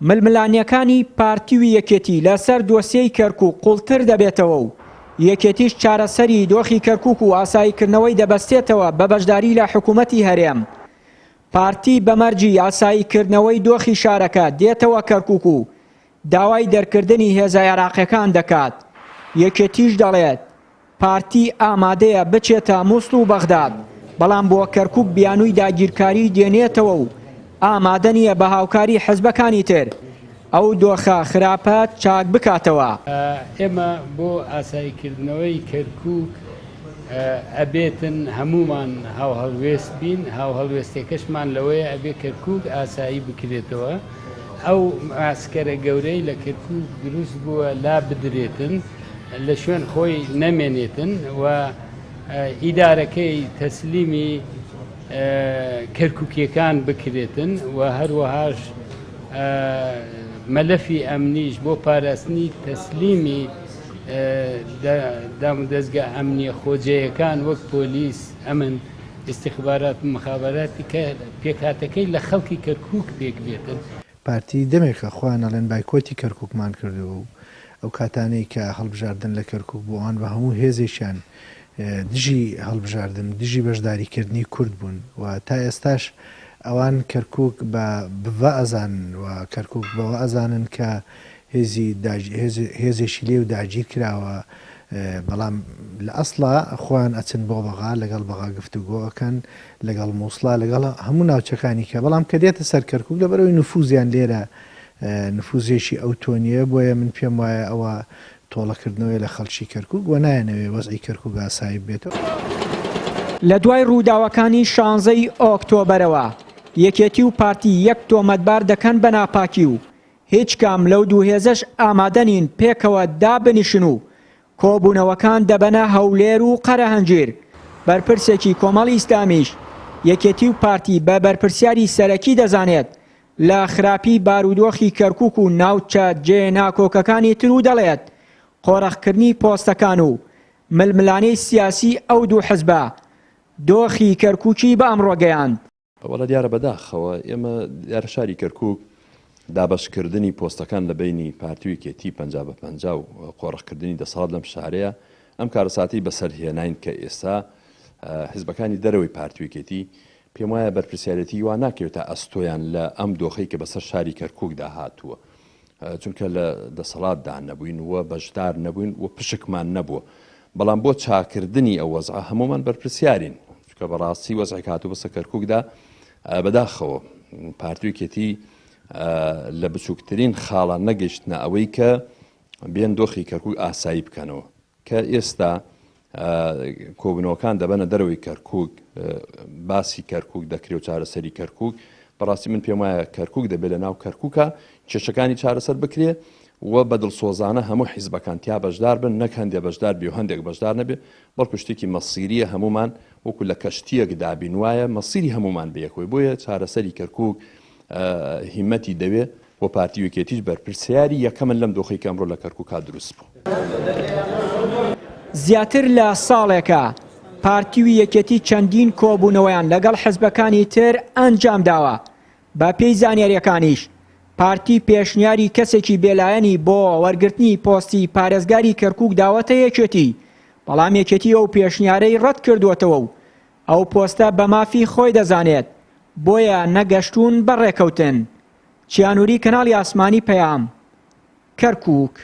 ململانیەکانی پارتی و یەکێتی لەسەر دۆسیەی کەرکووک قوڵتر دەبێتەوە و یەکێتیش چارەسەری دۆخی کەرکووک و ئاساییکردنەوەی دەبەستێتەوە بە بەشداری لە حکوومەتی هەرێم. پارتی بەمەرجی ئاساییکردنەوەی دۆخی شارەکە دێتەوە کەرکووک و داوای دەرکردنی هێزە عێراقیەکان دەکات. یەکێتیش دەڵێت پارتی ئامادەیە بچێتە مووسڵ و بەغداد، بەڵام بۆ کەرکووک بیانووی داگیرکاری دێنێتەوە و ئامادە نییە بە هاوکاری حزبەکانی تر ئەو دۆخە خراپە چاک بکاتەوە. ئێمە بۆ ئاساییکردنەوەی کەرکووک ئەبێتن هەمومان هاو هەڵوێست بین، هاو هەڵوێستێکەشمان لەوەیە ئەبێ کەرکووک ئاسایی بکرێتەوە. ئەو ئاسکەرە گەورەی لە کەرکووک دروست بووە لا بدرێتن، لە شوێن خۆی نەمێنێتن و ئیدارەکەی تەسلیمی کەرکووکیەکان بکرێتن و هەروەهاش مەلەفی ئەمنیش بۆ پاراستنی تەسلیمی دەستگا ئەمنیە خۆجەیەکان وەک پۆلیس، ئەمن، استخبارات و مخابراتی کە پێکهاتەکەی لە خەڵکی کەرکووک پێک بێتن. پارتی دەمێکە خۆیان ئەڵێن بایکۆتی کەرکووکمان کردەوە و ئەو کاتانەی کە هەڵبژاردن لە کەرکووک بۆوان بە هەموو هێزێکیان دژی هەڵبژاردن، دژی بەشداریکردنی کورد بوون و تا ئێستاش ئەوان کەرکووک بە ئەزان و کەرکووک بەوە ئەزانن کە هێزێکی لێ و داگیر کراوە، بەڵام لە ئەسڵا خۆیان ئەچن بۆ بەغا، لەگەڵ بەغا گفتوگۆەکەن، لەگەڵ مووسڵا، لەگەڵ هەموو ناوچەکانی کە بەڵام کە دێتە سەر کەرکووک لەبەرەوەی نفوزیان لێرە نفوزێکی ئەو تۆنیە، بۆیە من پێم وایە ئەوە تۆڵەکردنەوەی لە خەڵکی کەرکووک و نایەنەوێ وەزعی کەرکووک ئاسایی بێتەوە. لە دوای ڕووداوەکانی 16 ئۆکتۆبەرەوە یەکێتی و پارتی یەک تۆمەتبار دەکەن بە ناپاکی و هیچ کام لەو دوو هێزەش ئامادە نین پێکەوە دابنیشن و کۆبوونەوەکان دەبەنە هەولێر و قەرەهەنجیر. بەرپرسێکی کۆمەڵی ئیسلامیش یەکێتی و پارتی بە بەرپرسیاری سەرەکی دەزانێت لە خراپی بارودۆخی کەرکووک و ناوچە جێناکۆکەکانی تر و دەڵێت قۆڕەخکردنی پۆستەکان و ململانەی سیاسی ئەو دوو حزبە دۆخی کەرکووکی بە ئەمڕۆگەیاند. وەڵا دیارە بەداخەوە ئێمە دیارە شاری کەرکووک دابەشکردنی پۆستەکان لە بینی پارتی و یەکێتی 50-50 و قۆڕەخکردنی دەسەڵات لەم شارەیە ئەم کارەساتی بەسەرهێناین کە ئێستا حیزبەکانی دەرەوەی پارتی و یەکێتی پێم وایە بەرپرسیارەتی وا ناکەوێتە ئەستۆیان لە ئەم دۆخەی کە بەسەر شاری کەرکووکدا هاتووە، چونکە لە دەسەڵاتدا نەبووین وە بەشدار نەبووین و پشکمان نەبووە، بەڵام بۆ چاکردنی ئەو وەزع هەمومان بەرپرسیارین، چونکە بەڕاستی وەزعی هاتوو بەسەر کەرکووکدا بەداخەوە پارتی و یەکێتی لە بچووکترین خاڵە نەگەیشتنە ئەوەی کە بێن دۆخی کەرکووک ئاسایی بکەنەوە، کە ئێستا کۆبنەوەکان دەبەنە دەرەوەی کەرکووک، باسی کەرکووک دەکرێت و چارەسەری کەرکووک. بەڕاستی من پێم وایە کەرکووک دەبێت لە ناو کەرکووکە کێشەکانی چارەسەر بکرێ و بەدڵسۆزانە هەموو حیزبەکان تیا بەشدار بن، نەک هەندێک بەشدار بێ و هەندێک بەشدار نەبێ، بەڵکو شتێکی مەسیریە هەمومان وەکو لە کەشتیەک دابین وایە مەسیری هەمومان بەیەکەوەی، بۆیە چارەسەری کەرکووک هیمەتی دەوێت و پارتی و یەکێتیش بەرپرسیاری یەکەمن لەم دۆخەی کە ئەمڕۆ لە کەرکووکا دروست بوو. زیاتر لە ساڵێکە پارتی و یەکێتی چەندین کۆبوونەوەیان لەگەڵ حزبەکانی تر ئەنجام داوە. بە پێی زانیاریەکانیش پارتی پێشنیاری کەسێکی بێلایەنی بۆ وەرگرتنی پۆستی پارێزگاری کەرکووک داوەتە یەکێتی، بەڵام یەکێتی ئەو پێشنیارەی ڕەت کردووەتەوە و ئەو پۆستە بە مافی خۆی دەزانێت، بۆیە نەگەشتون بەڕێکەوتن. چیانووری کەناڵی ئاسمانی پەیام، کەرکووک.